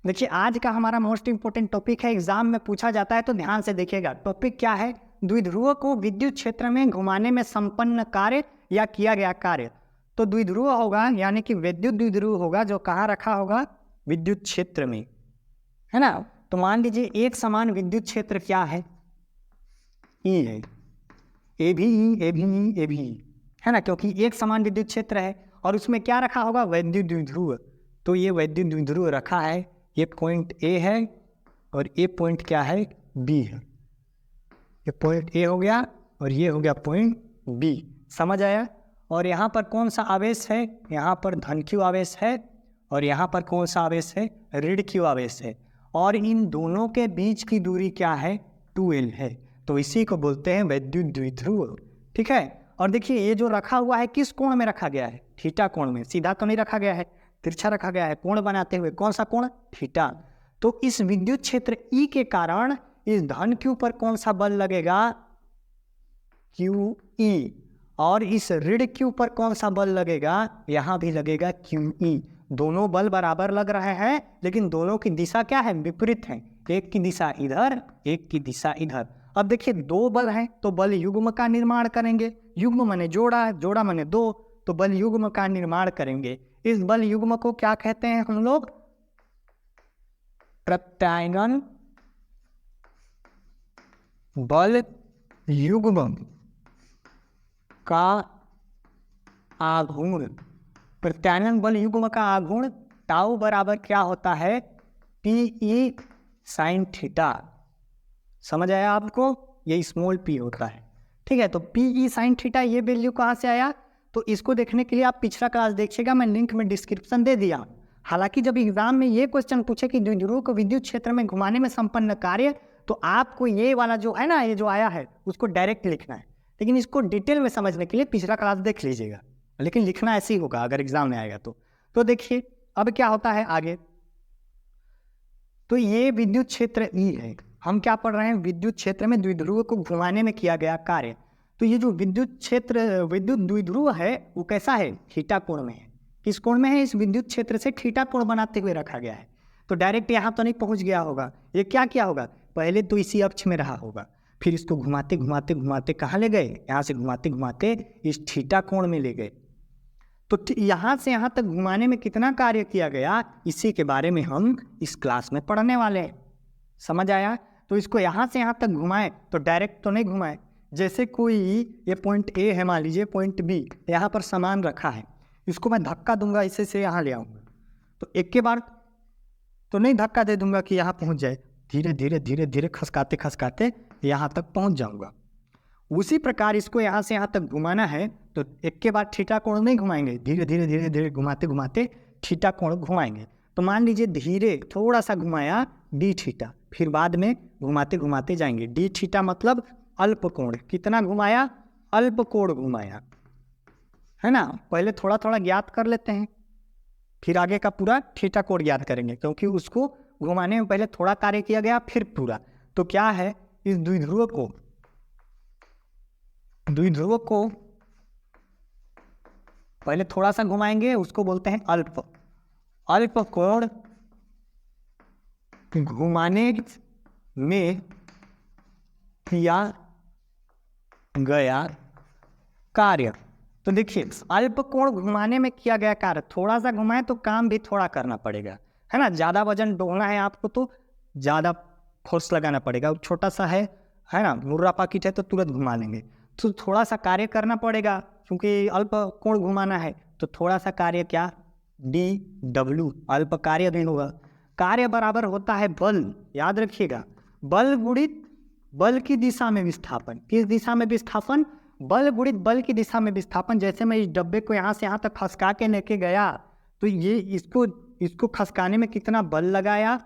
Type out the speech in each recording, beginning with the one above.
देखिए आज का हमारा मोस्ट इंपोर्टेंट टॉपिक है, एग्जाम में पूछा जाता है तो ध्यान से देखिएगा। टॉपिक क्या है? द्विध्रुव को विद्युत क्षेत्र में घुमाने में संपन्न कार्य या किया गया कार्य। तो द्विध्रुव होगा यानी कि विद्युत द्विध्रुव होगा जो कहाँ रखा होगा? विद्युत क्षेत्र में, है ना। तो मान लीजिए एक समान विद्युत क्षेत्र क्या है? ई है, ए भी ई, ए भी ई, ए भी ई, है ना, क्योंकि एक समान विद्युत क्षेत्र है और उसमें क्या रखा होगा? वैद्युत द्विध्रुव। तो ये वैद्युत द्विध्रुव रखा है, ये पॉइंट ए है और ये पॉइंट क्या है? बी है। ये पॉइंट ए हो गया और ये हो गया पॉइंट बी। समझ आया? और यहाँ पर कौन सा आवेश है? यहाँ पर धन q आवेश है और यहाँ पर कौन सा आवेश है? ऋण q आवेश है। और इन दोनों के बीच की दूरी क्या है? 2l है। तो इसी को बोलते हैं वैद्युत द्विध्रुव। ठीक है। और देखिए ये जो रखा हुआ है किस कोण में रखा गया है? थीटा कोण में। सीधा तो नहीं रखा गया है, तिरछा रखा गया है कोण बनाते हुए। कौन सा कोण? थीटा। तो इस विद्युत क्षेत्र ई के कारण इस धन q पर कौन सा बल लगेगा? QE। और इस ऋण q पर कौन सा बल लगेगा? यहां भी लगेगा QE। दोनों बल बराबर लग रहे हैं लेकिन दोनों की दिशा क्या है? विपरीत है। एक की दिशा इधर, एक की दिशा इधर। अब देखिए दो बल हैं तो बल युग्म का निर्माण करेंगे। युग्म माने जोड़ा, जोड़ा माने दो, तो बल युग्म का निर्माण करेंगे। इस बल युग्म को क्या कहते हैं हम लोग? प्रत्यायन बल युग्म का आघूर्ण। प्रत्यायन बल युग्म का आघूर्ण टाउ बराबर क्या होता है? PE sine theta. समझ आया आपको? ये स्मॉल p होता है। ठीक है। तो PE साइन थीटा ये वैल्यू कहाँ से आया? तो इसको देखने के लिए आप पिछला क्लास देखिएगा, मैं लिंक में डिस्क्रिप्शन दे दिया। हालांकि जब एग्जाम में ये क्वेश्चन पूछे कि द्विध्रुव को विद्युत क्षेत्र में घुमाने में संपन्न कार्य, तो आपको ये वाला जो है ना, ये जो आया है उसको डायरेक्ट लिखना है। लेकिन इसको डिटेल में समझने के लिए पिछला क्लास देख लीजिएगा, लेकिन लिखना ऐसे ही होगा अगर एग्जाम में आएगा तो देखिए अब क्या होता है आगे। तो ये विद्युत क्षेत्र ई है। हम क्या पढ़ रहे हैं? विद्युत क्षेत्र में द्विध्रुव को घुमाने में किया गया कार्य। तो ये जो विद्युत क्षेत्र, विद्युत द्विध्रुव है वो कैसा है? थीटा कोण में है। किस कोण में है? इस विद्युत क्षेत्र से थीटा कोण बनाते हुए रखा गया है। तो डायरेक्ट यहाँ तो नहीं पहुँच गया होगा। ये क्या किया होगा? पहले तो इसी अक्ष में रहा होगा, फिर इसको घुमाते घुमाते घुमाते कहाँ ले गए? यहाँ से घुमाते घुमाते इस थीटा कोण में ले गए। तो यहाँ से यहाँ तक घुमाने में कितना कार्य किया गया, इसी के बारे में हम इस क्लास में पढ़ने वाले हैं। समझ आया? तो इसको यहाँ से यहाँ तक घुमाए तो डायरेक्ट तो नहीं घुमाए। जैसे कोई ये पॉइंट ए है, मान लीजिए पॉइंट बी यहाँ पर सामान रखा है, इसको मैं धक्का दूंगा, इसे से यहाँ ले आऊँगा, तो एक के बार तो नहीं धक्का दे दूंगा कि यहाँ पहुँच जाए। धीरे धीरे धीरे धीरे खसकाते खसकाते यहाँ तक पहुँच जाऊँगा। उसी प्रकार इसको यहाँ से यहाँ तक घुमाना है तो एक के बाद थीटा कोण नहीं घुमाएंगे, धीरे धीरे धीरे धीरे घुमाते घुमाते थीटा कोण घुमाएंगे। तो मान लीजिए धीरे थोड़ा सा घुमाया डी थीटा, फिर बाद में घुमाते घुमाते जाएंगे। डी थीटा मतलब अल्प कोण। कितना घुमाया? अल्प कोण घुमाया, है ना। पहले थोड़ा थोड़ा ज्ञात कर लेते हैं, फिर आगे का पूरा थीटा कोण ज्ञात करेंगे, क्योंकि उसको घुमाने में पहले थोड़ा कार्य किया गया फिर पूरा। तो क्या है? इस द्विध्रुव को पहले थोड़ा सा घुमाएंगे, उसको बोलते हैं अल्प कोण घुमाने में किया गया कार्य। तो देखिए अल्प कोण घुमाने में किया गया कार्य, थोड़ा सा घुमाए तो काम भी थोड़ा करना पड़ेगा, है ना। ज़्यादा वजन ढोना है आपको तो ज़्यादा फोर्स लगाना पड़ेगा। छोटा सा है ना, मुर्रा पाकिट है तो तुरंत घुमा लेंगे। तो थोड़ा सा कार्य करना पड़ेगा, क्योंकि अल्प कोण घुमाना है तो थोड़ा सा कार्य क्या? DW अल्प कार्य नहीं होगा। कार्य बराबर होता है बल, याद रखिएगा, बल गुणित बल की दिशा में विस्थापन। किस दिशा में विस्थापन? बल गुणित बल की दिशा में विस्थापन। जैसे मैं इस डब्बे को यहाँ से यहाँ तक खसका के लेके गया तो ये इसको खसकाने में कितना बल लगाया,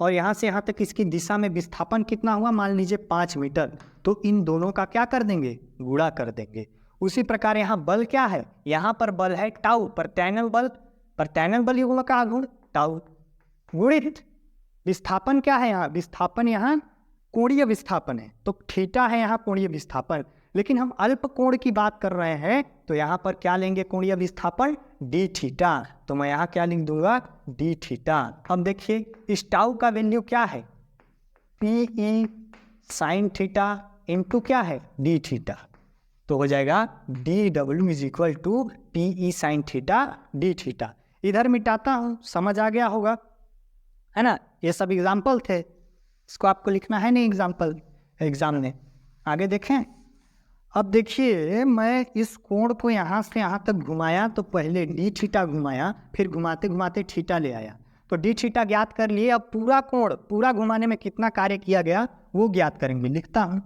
और यहाँ से यहाँ तक इसकी दिशा में विस्थापन कितना हुआ? मान लीजिए 5 मीटर। तो इन दोनों का क्या कर देंगे? गुणा कर देंगे। उसी प्रकार यहाँ बल क्या है? यहाँ पर बल है टाउ, प्रत्यायन बल युग्म का आघूर्ण टाउ, गुणित विस्थापन क्या है? यहाँ विस्थापन, यहाँ कोणीय विस्थापन है, तो थीटा है यहाँ कोणीय विस्थापन। लेकिन हम अल्प कोण की बात कर रहे हैं तो यहाँ पर क्या लेंगे कोणीय विस्थापन डी थीटा। तो मैं यहाँ क्या लिख दूंगा डी थीटा। अब देखिए इस टाउ का वैल्यू क्या है P E sine theta into क्या है डी थीटा। तो हो जाएगा D W is equal to P E sine theta D theta. इधर मिटाता हूँ, समझ आ गया होगा है ना। ये सब एग्जाम्पल थे, इसको आपको लिखना है नहीं एग्जाम्पल एग्जाम में। आगे देखें। अब देखिए मैं इस कोण को यहाँ से यहाँ तक घुमाया तो पहले डी थीटा घुमाया, फिर घुमाते घुमाते थीटा ले आया। तो डी थीटा ज्ञात कर लिए। अब पूरा कोण पूरा घुमाने में कितना कार्य किया गया वो ज्ञात करेंगे। लिखता हूँ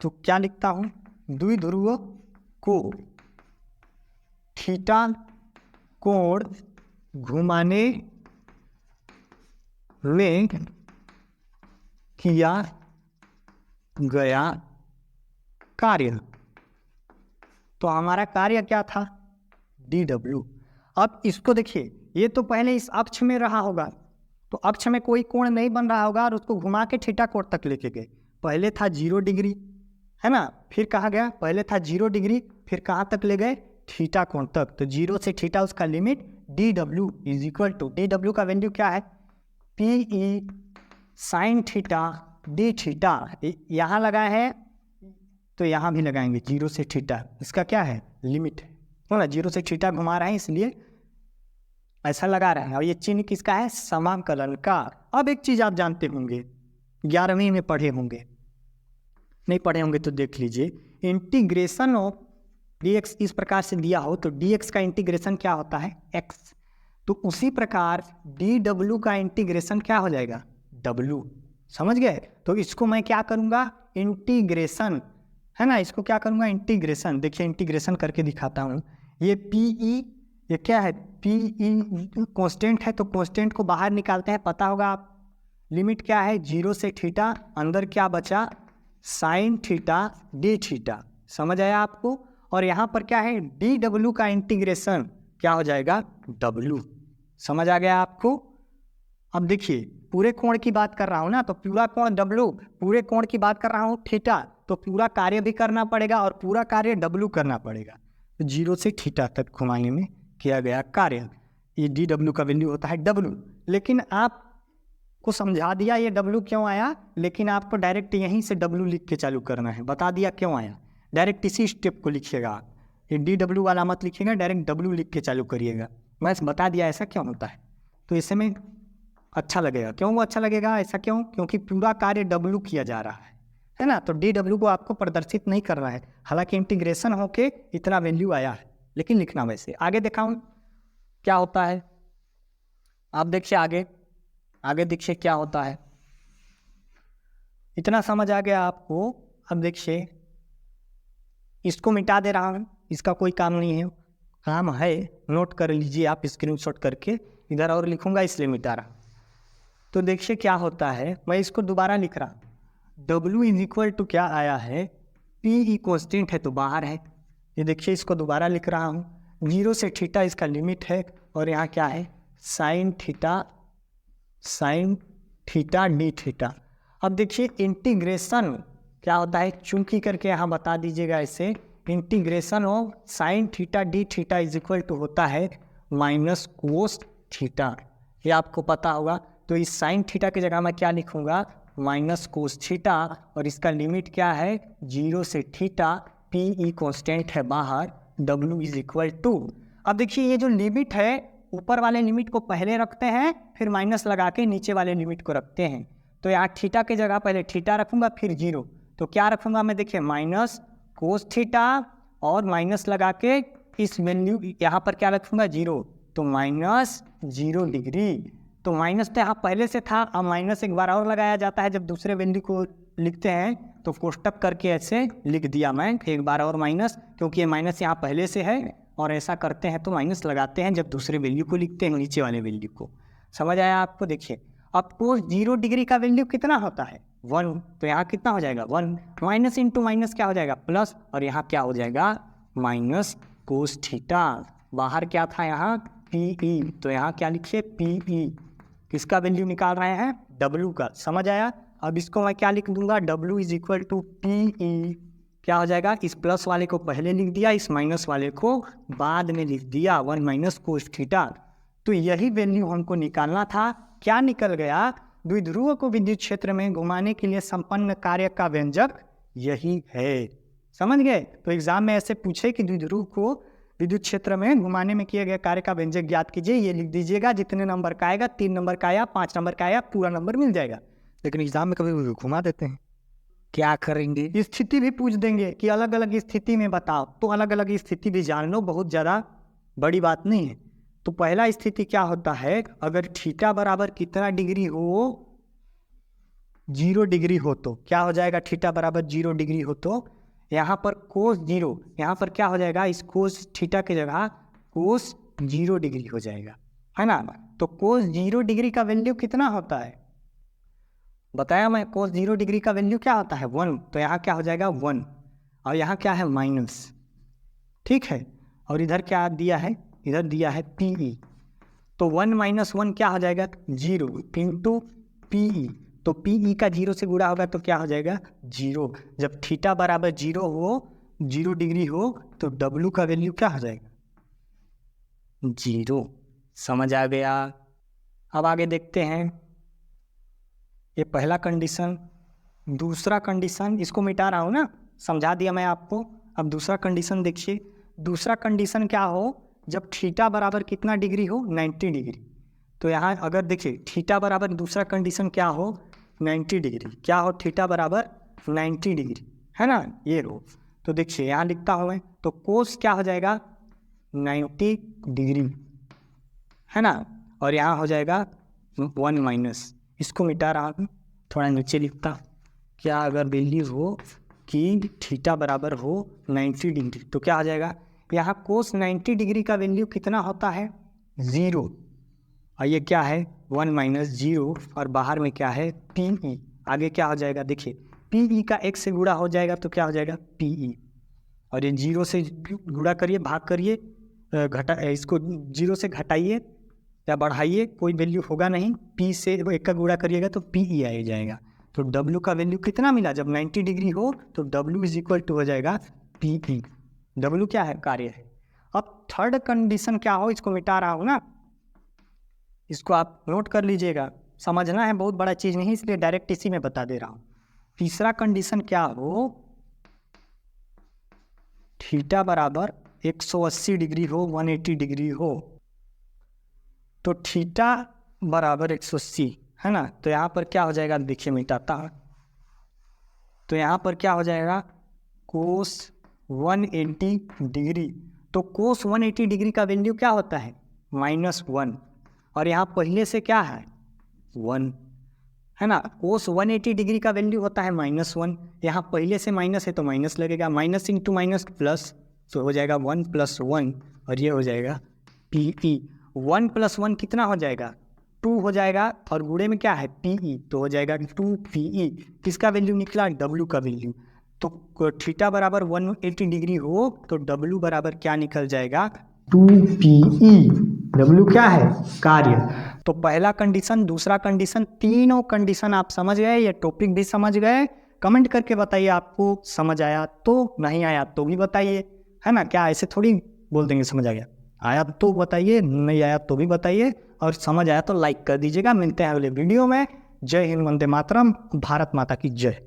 तो क्या लिखता हूँ द्विध्रुव को थीटा कोण घुमाने में किया गया कार्य। तो हमारा कार्य क्या था डी डब्ल्यू। अब इसको देखिए, ये तो पहले इस अक्ष में रहा होगा, तो अक्ष में कोई कोण नहीं बन रहा होगा और उसको घुमा के थीटा कोण तक लेके गए। पहले था 0 डिग्री है ना, फिर कहा गया पहले था 0 डिग्री, फिर कहाँ तक ले गए थीटा कोण तक। तो 0 से थीटा उसका limit D W is equal to, D W का वैल्यू क्या है P E sine theta D theta. यहाँ लगा है तो यहाँ भी लगाएंगे 0 से थीटा, इसका क्या है लिमिट है ना। 0 से थीटा घुमा रहे हैं इसलिए ऐसा लगा रहे हैं। और ये चिन्ह किसका है समाकलन का। अब एक चीज़ आप जानते होंगे 11वीं में पढ़े होंगे, नहीं पढ़े होंगे तो देख लीजिए। इंटीग्रेशन ऑफ dx इस प्रकार से दिया हो तो dx का इंटीग्रेशन क्या होता है x। तो उसी प्रकार dw का इंटीग्रेशन क्या हो जाएगा w। समझ गए। तो इसको मैं क्या करूँगा इंटीग्रेशन है ना, इसको क्या करूँगा इंटीग्रेशन। देखिए इंटीग्रेशन करके दिखाता हूँ। ये पी ई ये क्या है पी ई कॉन्स्टेंट है, तो कॉन्स्टेंट को बाहर निकालते हैं, पता होगा आप लिमिट क्या है 0 से थीटा, अंदर क्या बचा साइन थीटा डी थीटा। समझ आया आपको। और यहाँ पर क्या है डी डब्ल्यू का इंटीग्रेशन क्या हो जाएगा w। समझ आ गया आपको। अब देखिए पूरे कोण की बात कर रहा हूँ ना, तो पूरा कोण w, पूरे कोण की बात कर रहा हूँ थीटा, तो पूरा कार्य भी करना पड़ेगा और पूरा कार्य w करना पड़ेगा। तो 0 से थीटा तक घुमाने में किया गया कार्य, ये डी डब्ल्यू का वैल्यू होता है w। लेकिन आप को समझा दिया ये w क्यों आया, लेकिन आपको डायरेक्ट यहीं से w लिख के चालू करना है। बता दिया क्यों आया, डायरेक्ट इसी स्टेप को लिखिएगा आप। ये डी डब्ल्यू वाला मत लिखिएगा, डायरेक्ट w लिख के चालू करिएगा। मैं बता दिया ऐसा क्यों होता है, तो इससे में अच्छा लगेगा। क्यों वो अच्छा लगेगा ऐसा क्यों, क्योंकि पूरा कार्य w किया जा रहा है ना। तो डी डब्ल्यू को आपको प्रदर्शित नहीं कर रहा है, हालांकि इंटीग्रेशन होके इतना वैल्यू आया है, लेकिन लिखना वैसे। आगे दिखाऊं क्या होता है, आप देखिए आगे देखिए क्या होता है। इतना समझ आ गया आपको। अब देखिए इसको मिटा दे रहा हूँ, इसका कोई काम नहीं है, काम है नोट कर लीजिए आप स्क्रीनशॉट करके। इधर और लिखूंगा इसलिए मिटा रहा। तो देखिए क्या होता है, मैं इसको दोबारा लिख रहा हूँ। W इज इक्वल टू क्या आया है पी ई कॉन्स्टेंट है तो बाहर है। ये देखिए इसको दोबारा लिख रहा हूँ, 0 से थीटा इसका लिमिट है, और यहाँ क्या है साइन थीटा डी थीटा। अब देखिए इंटीग्रेशन क्या होता है, चूंकि करके यहाँ बता दीजिएगा इसे। Integration of sine theta D theta is equal to होता है माइनस कोस थीटा, ये आपको पता होगा। तो इस साइन थीटा की जगह मैं क्या लिखूंगा माइनस कोस थीटा, और इसका लिमिट क्या है 0 से थीटा, पी ई कॉन्स्टेंट है बाहर, w इज इक्वल टू। अब देखिए ये जो लिमिट है ऊपर वाले लिमिट को पहले रखते हैं, फिर माइनस लगा के नीचे वाले लिमिट को रखते हैं। तो यहाँ थीटा की जगह पहले थीटा रखूंगा फिर 0, तो क्या रखूंगा मैं देखिए माइनस कोस थीटा, और माइनस लगा के इस वैल्यू यहाँ पर क्या रखूंगा 0, तो माइनस 0 डिग्री। तो माइनस तो यहाँ पहले से था, अब माइनस एक बार और लगाया जाता है जब दूसरे वैल्यू को लिखते हैं, तो कोष्टक करके ऐसे लिख दिया मैं एक बार और माइनस, क्योंकि ये माइनस यहाँ पहले से है, और ऐसा करते हैं तो माइनस लगाते हैं जब दूसरे वैल्यू को लिखते हैं नीचे वाले वैल्यू को। समझ आया आपको। देखिए अब कोस 0 डिग्री का वैल्यू कितना होता है 1, तो यहाँ कितना हो जाएगा 1, माइनस इंटू माइनस क्या हो जाएगा प्लस, और यहाँ क्या हो जाएगा माइनस कोस थीटा। बाहर क्या था यहाँ पी ई, तो यहाँ क्या लिखिए पी ई, किसका वैल्यू निकाल रहे हैं w का। समझ आया। अब इसको मैं क्या लिख दूंगा w is equal to P E क्या हो जाएगा, इस प्लस वाले को पहले लिख दिया, इस माइनस वाले को बाद में लिख दिया, 1 माइनस कोस थीटा। तो यही वैल्यू हमको निकालना था। क्या निकल गया, द्विध्रुव को विद्युत क्षेत्र में घुमाने के लिए संपन्न कार्य का व्यंजक यही है। समझ गए। तो एग्जाम में ऐसे पूछे कि द्विध्रुव को विद्युत क्षेत्र में घुमाने में किए गए कार्य का व्यंजक ज्ञात कीजिए, ये लिख दीजिएगा। जितने नंबर का आएगा, 3 नंबर का आया, 5 नंबर का आया, पूरा नंबर मिल जाएगा। लेकिन एग्जाम में कभी घुमा देते हैं, क्या करेंगे, स्थिति भी पूछ देंगे कि अलग अलग स्थिति में बताओ, तो अलग अलग स्थिति भी जान लो, बहुत ज़्यादा बड़ी बात नहीं है। तो पहला स्थिति क्या होता है, अगर थीटा बराबर कितना डिग्री हो, 0 डिग्री हो, तो क्या हो जाएगा, थीटा बराबर 0 डिग्री हो तो यहाँ पर कोस 0, यहाँ पर क्या हो जाएगा, इस कोस थीटा की जगह कोस 0 डिग्री हो जाएगा, है ना। तो कोस 0 डिग्री का वैल्यू कितना होता है, बताया मैं, कोस 0 डिग्री का वैल्यू क्या होता है, 1। तो यहाँ क्या हो जाएगा 1, और यहाँ क्या है माइनस, ठीक है। और इधर क्या दिया है, इधर दिया है PE। तो 1 माइनस 1 क्या हो जाएगा, 0 इंटू PE। तो PE का 0 से गुणा होगा तो क्या हो जाएगा 0। जब थीटा बराबर 0 हो, 0 डिग्री हो, तो W का वैल्यू क्या हो जाएगा 0। समझ आ गया। अब आगे देखते हैं, ये पहला कंडीशन। दूसरा कंडीशन, इसको मिटा रहा हूँ ना, समझा दिया मैं आपको। अब दूसरा कंडीशन देखिए। दूसरा कंडीशन क्या हो, जब थीटा बराबर कितना डिग्री हो, 90 डिग्री। तो यहाँ अगर देखिए थीटा बराबर दूसरा कंडीशन क्या हो, 90 डिग्री। क्या हो, थीटा बराबर 90 डिग्री, है ना, ये हो। तो देखिए यहाँ लिखता हूँ मैं, तो कोस क्या हो जाएगा 90 डिग्री, है ना। और यहाँ हो जाएगा 1 माइनस, इसको मिटा रहा हूँ, थोड़ा नीचे लिखता। क्या अगर वैल्यू हो कि थीटा बराबर हो 90 डिग्री, तो क्या हो जाएगा, यहाँ कोस 90 डिग्री का वैल्यू कितना होता है 0, और ये क्या है 1 माइनस 0, और बाहर में क्या है PE। आगे क्या हो जाएगा, देखिए PE का 1 से गुणा हो जाएगा तो क्या हो जाएगा PE, और ये 0 से गुणा करिए, भाग करिए, घटा, इसको 0 से घटाइए या बढ़ाइए, कोई वैल्यू होगा नहीं। P से 1 का गुणा करिएगा तो PE आ जाएगा। तो W का वैल्यू कितना मिला, जब 90 डिग्री हो तो W इज इक्वल टू हो जाएगा PE। W क्या है, कार्य है। अब थर्ड कंडीशन क्या हो, इसको मिटा रहा हूँ ना, इसको आप नोट कर लीजिएगा, समझना है, बहुत बड़ा चीज़ नहीं, इसलिए डायरेक्ट इसी में बता दे रहा हूँ। तीसरा कंडीशन क्या हो, थीटा बराबर 180 डिग्री हो, 180 डिग्री हो। तो थीटा बराबर 180, है ना। तो यहाँ पर क्या हो जाएगा, देखिए मिटाता है, तो यहाँ पर क्या हो जाएगा कोस 180 डिग्री। तो कोस 180 डिग्री का वैल्यू क्या होता है -1, और यहाँ पहले से क्या है 1, है ना। कोस 180 डिग्री का वैल्यू होता है -1, यहाँ पहले से माइनस है तो माइनस लगेगा, माइनस इंटू माइनस प्लस, तो हो जाएगा 1 + 1, और ये हो जाएगा PE। 1 + 1 कितना हो जाएगा 2 हो जाएगा, और गुणे में क्या है PE, तो हो जाएगा 2 PE। किसका वैल्यू निकला, W का वैल्यू। तो थीटा बराबर 180 डिग्री हो तो W बराबर क्या निकल जाएगा 2 PE। W क्या है, कार्य। तो पहला कंडीशन, दूसरा कंडीशन, तीनों कंडीशन आप समझ गए, ये टॉपिक भी समझ गए। कमेंट करके बताइए आपको समझ आया तो, नहीं आया तो भी बताइए, है ना। क्या ऐसे थोड़ी बोल देंगे समझ आ गया, आया तो बताइए, नहीं आया तो भी बताइए, और समझ आया तो लाइक कर दीजिएगा। मिलते हैं अगले वीडियो में। जय हिंद, वंदे मातरम, भारत माता की जय।